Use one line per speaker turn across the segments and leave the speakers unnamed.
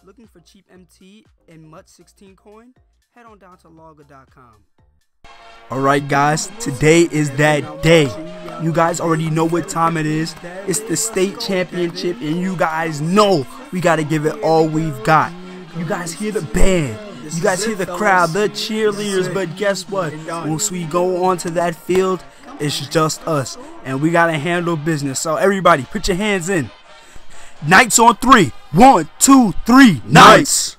Looking for cheap MT and MUT 16 coin? Head on down to logger.com. Alright guys, today is that day. You guys already know what time it is. It's the state championship and you guys know we gotta give it all we've got. You guys hear the band, you guys hear the crowd, the cheerleaders, but guess what? Once we go onto that field, it's just us and we gotta handle business. So everybody put your hands in. Knights on 3. 1, 2, 3. Knights!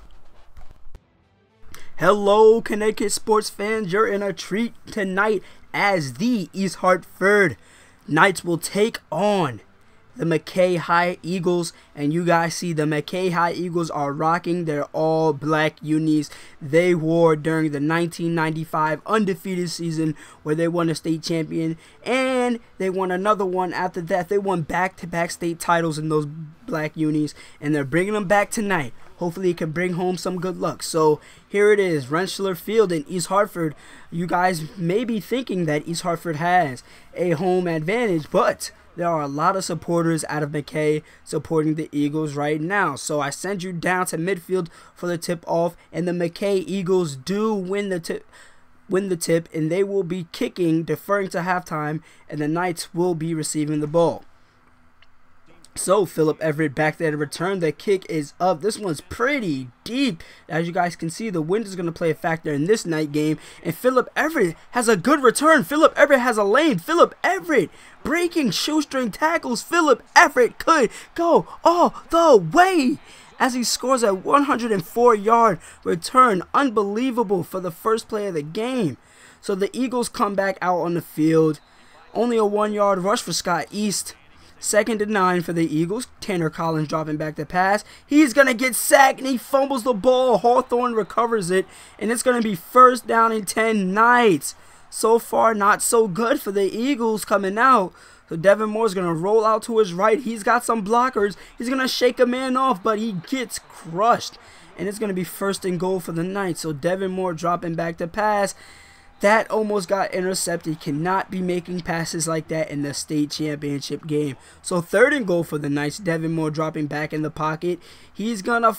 Hello, Connecticut sports fans. You're in a treat tonight as the East Hartford Knights will take on the McKay High Eagles. And you guys see the McKay High Eagles are rocking their all black unis they wore during the 1995 undefeated season where they won a state champion. And they won another one after that. They won back-to-back state titles in those black unis. And they're bringing them back tonight. Hopefully it can bring home some good luck. So here it is, Rentschler Field in East Hartford. You guys may be thinking that East Hartford has a home advantage, but there are a lot of supporters out of McKay supporting the Eagles right now. So I send you down to midfield for the tip-off, and the McKay Eagles do win the tip, and they will be kicking, deferring to halftime, and the Knights will be receiving the ball. So Philip Everett back there to return. The kick is up. This one's pretty deep. As you guys can see, the wind is going to play a factor in this night game. And Philip Everett has a good return. Philip Everett has a lane. Philip Everett breaking shoestring tackles. Philip Everett could go all the way as he scores a 104-yard return. Unbelievable for the first play of the game. So the Eagles come back out on the field. Only a 1-yard rush for Scott East. 2nd and 9 for the Eagles. Tanner Collins dropping back the pass. He's going to get sacked and he fumbles the ball. Hawthorne recovers it. And it's going to be 1st down and 10 Knights. So far, not so good for the Eagles coming out. So Devin Moore's going to roll out to his right. He's got some blockers. He's going to shake a man off, but he gets crushed. And it's going to be 1st and goal for the Knights. So Devin Moore dropping back the pass. That almost got intercepted. Cannot be making passes like that in the state championship game. So 3rd and goal for the Knights. Devin Moore dropping back in the pocket. He's not gonna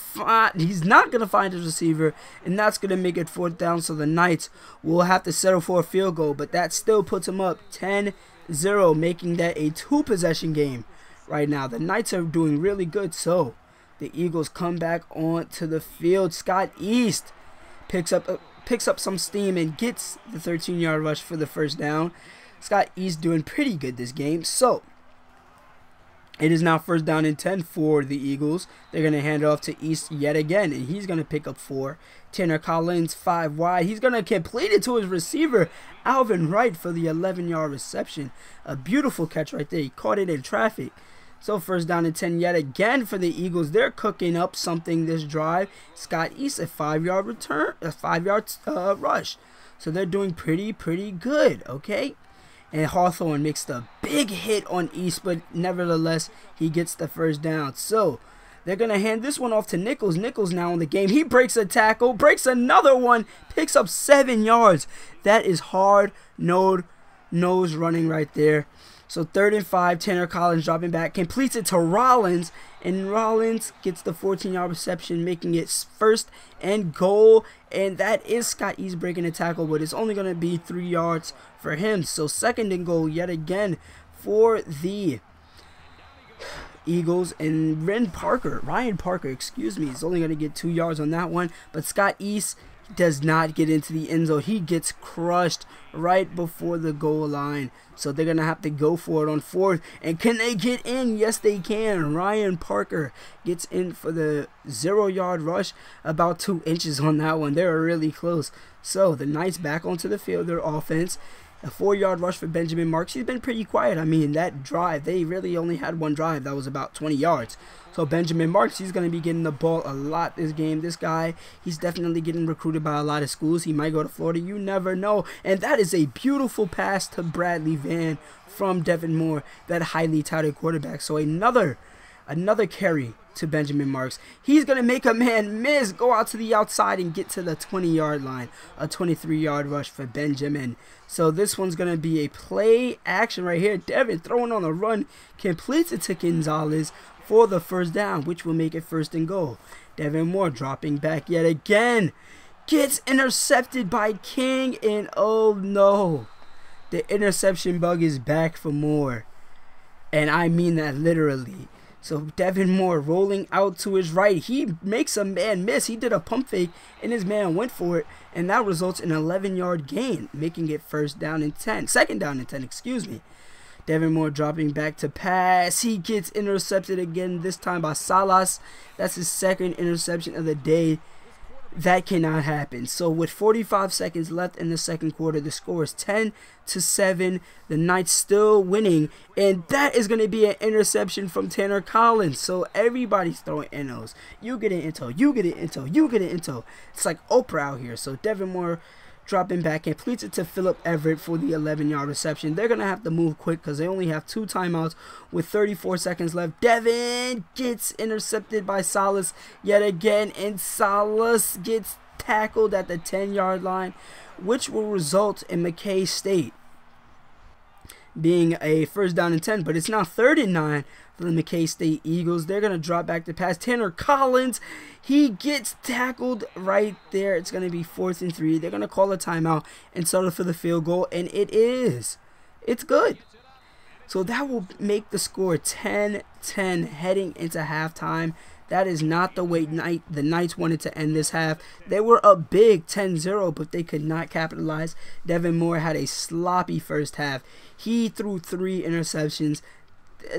find his receiver, and that's gonna make it 4th down. So the Knights will have to settle for a field goal, but that still puts them up 10-0, making that a 2-possession game right now. The Knights are doing really good. So the Eagles come back onto the field. Scott East picks up some steam and gets the 13-yard rush for the 1st down. Scott East doing pretty good this game. So it is now 1st down and 10 for the Eagles. They're going to hand it off to East yet again, and he's going to pick up 4. Tanner Collins 5 wide. He's going to complete it to his receiver, Alvin Wright, for the 11-yard reception. A beautiful catch right there. He caught it in traffic. So 1st down and 10 yet again for the Eagles. They're cooking up something this drive. Scott East a 5-yard return, a 5-yard rush. So they're doing pretty good, okay? And Hawthorne makes the big hit on East, but nevertheless, he gets the 1st down. So they're going to hand this one off to Nichols. Nichols now in the game. He breaks a tackle, breaks another one, picks up 7 yards. That is hard nose running right there. So 3rd and 5, Tanner Collins dropping back, completes it to Rollins, and Rollins gets the 14-yard reception, making it 1st and goal. And that is Scott East breaking a tackle, but it's only going to be 3 yards for him. So 2nd and goal yet again for the Eagles, and Ryan Parker, excuse me, is only going to get 2 yards on that one. But Scott East does not get into the end zone. He gets crushed right before the goal line. So they're going to have to go for it on 4th. And can they get in? Yes, they can. Ryan Parker gets in for the 0-yard rush. About 2 inches on that one. They were really close. So the Knights back onto the field, their offense. A 4-yard rush for Benjamin Marks. He's been pretty quiet. I mean, that drive, they really only had one drive. That was about 20 yards. So Benjamin Marks, he's going to be getting the ball a lot this game. This guy, he's definitely getting recruited by a lot of schools. He might go to Florida. You never know. And that is a beautiful pass to Bradley Van from Devin Moore, that highly touted quarterback. So another carry to Benjamin Marks. He's going to make a man miss, go out to the outside and get to the 20-yard line. A 23-yard rush for Benjamin. So this one's going to be a play action right here. Devin throwing on the run, completes it to Gonzalez for the 1st down, which will make it 1st and goal. Devin Moore dropping back yet again. Gets intercepted by King, and oh no. The interception bug is back for Moore. And I mean that literally. So Devin Moore rolling out to his right. He makes a man miss. He did a pump fake and his man went for it. And that results in an 11-yard gain, making it second down and 10, excuse me. Devin Moore dropping back to pass. He gets intercepted again, this time by Salas. That's his second interception of the day. That cannot happen. So with 45 seconds left in the second quarter, the score is 10-7. The Knights still winning, and that is going to be an interception from Tanner Collins. So everybody's throwing NOs. You get an intel, you get an intel, you get an intel. It's like Oprah out here. So Devin Moore dropping back, completes it to Phillip Everett for the 11-yard reception. They're going to have to move quick because they only have 2 timeouts with 34 seconds left. Devin gets intercepted by Salas yet again, and Salas gets tackled at the 10-yard line, which will result in McKay State being a first down and 10, but it's now 3rd and 9 for the McKay State Eagles. They're going to drop back to pass. Tanner Collins, he gets tackled right there. It's going to be 4th and 3. They're going to call a timeout and settle for the field goal, and it is. It's good. So that will make the score 10-10 heading into halftime. That is not the way the Knights wanted to end this half. They were up big 10-0, but they could not capitalize. Devin Moore had a sloppy first half. He threw 3 interceptions.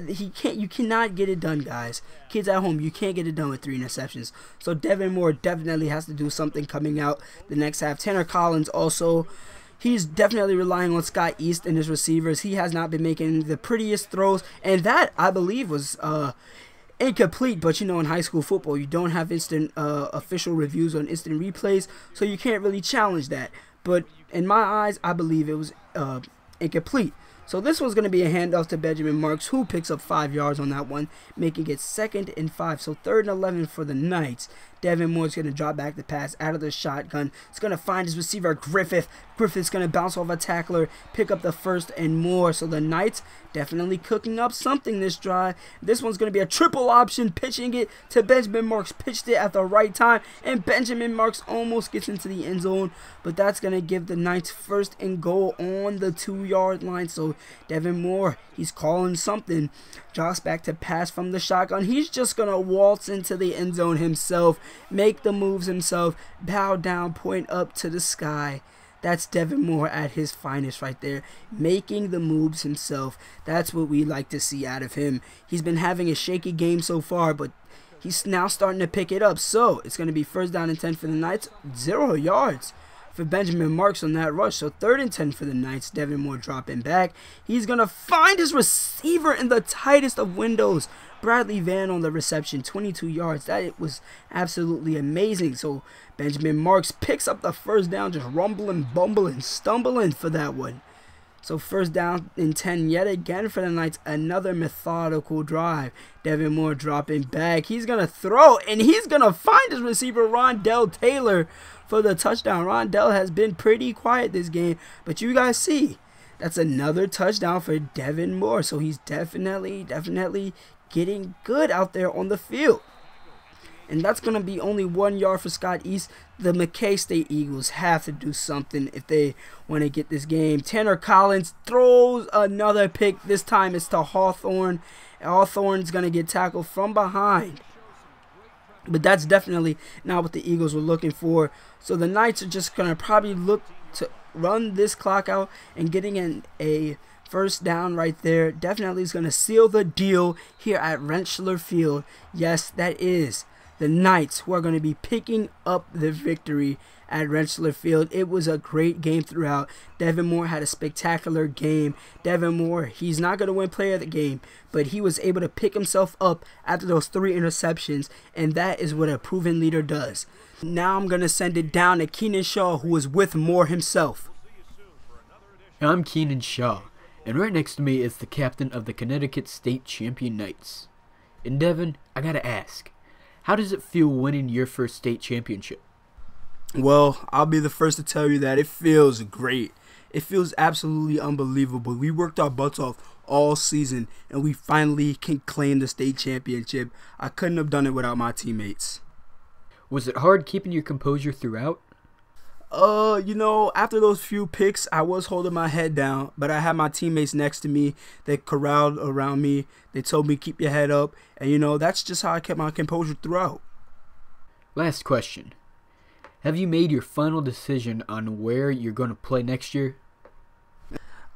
You cannot get it done, guys. Kids at home, you can't get it done with 3 interceptions. So Devin Moore definitely has to do something coming out the next half. Tanner Collins also, he's definitely relying on Scott East and his receivers. He has not been making the prettiest throws, and that, I believe, was incomplete. But you know, in high school football, you don't have instant official reviews on instant replays, so you can't really challenge that. But in my eyes, I believe it was incomplete. So this one's going to be a handoff to Benjamin Marks, who picks up 5 yards on that one, making it 2nd and 5. So 3rd and 11 for the Knights. Devin Moore's going to drop back the pass out of the shotgun. He's going to find his receiver, Griffith. Griffith's going to bounce off a tackler, pick up the 1st and more. So the Knights definitely cooking up something this drive. This one's going to be a triple option, pitching it to Benjamin Marks. Pitched it at the right time, and Benjamin Marks almost gets into the end zone. But that's going to give the Knights 1st and goal on the 2-yard line. So Devin Moore, he's calling something. Drops back to pass from the shotgun. He's just going to waltz into the end zone himself, make the moves himself, bow down, point up to the sky. That's Devin Moore at his finest right there, making the moves himself. That's what we like to see out of him. He's been having a shaky game so far, but he's now starting to pick it up. So it's going to be 1st down and 10 for the Knights. 0 yards for Benjamin Marks on that rush. So 3rd and 10 for the Knights. Devin Moore dropping back. He's going to find his receiver in the tightest of windows. Bradley Van on the reception, 22 yards. That was absolutely amazing. So Benjamin Marks picks up the 1st down, just rumbling, bumbling, stumbling for that one. So 1st down and 10 yet again for the Knights. Another methodical drive. Devin Moore dropping back. He's going to throw, and he's going to find his receiver, Rondell Taylor, for the touchdown. Rondell has been pretty quiet this game, but you guys see, that's another touchdown for Devin Moore. So he's definitely getting good out there on the field. And that's going to be only 1 yard for Scott East. The McKay State Eagles have to do something if they want to get this game. Tanner Collins throws another pick. This time it's to Hawthorne. Hawthorne's going to get tackled from behind. But that's definitely not what the Eagles were looking for. So the Knights are just going to probably look to run this clock out, and getting in a 1st down right there definitely is going to seal the deal here at Rentschler Field. Yes, that is the Knights who are going to be picking up the victory at Rentschler Field. It was a great game throughout. Devin Moore had a spectacular game. Devin Moore, he's not going to win player of the game, but he was able to pick himself up after those 3 interceptions, and that is what a proven leader does. Now I'm going to send it down to Keenan Shaw, who is with Moore himself.
I'm Keenan Shaw, and right next to me is the captain of the Connecticut State Champion Knights. And Devin, I gotta ask, how does it feel winning your first state championship?
Well, I'll be the first to tell you that it feels great. It feels absolutely unbelievable. We worked our butts off all season, and we finally can claim the state championship. I couldn't have done it without my teammates.
Was it hard keeping your composure throughout?
After those few picks, I was holding my head down, but I had my teammates next to me. They corralled around me. They told me, keep your head up. And, that's just how I kept my composure throughout.
Last question. Have you made your final decision on where you're going to play next year?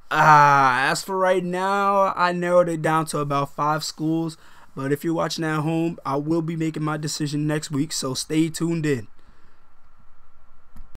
As for right now, I narrowed it down to about 5 schools. But if you're watching at home, I will be making my decision next week, so stay tuned in.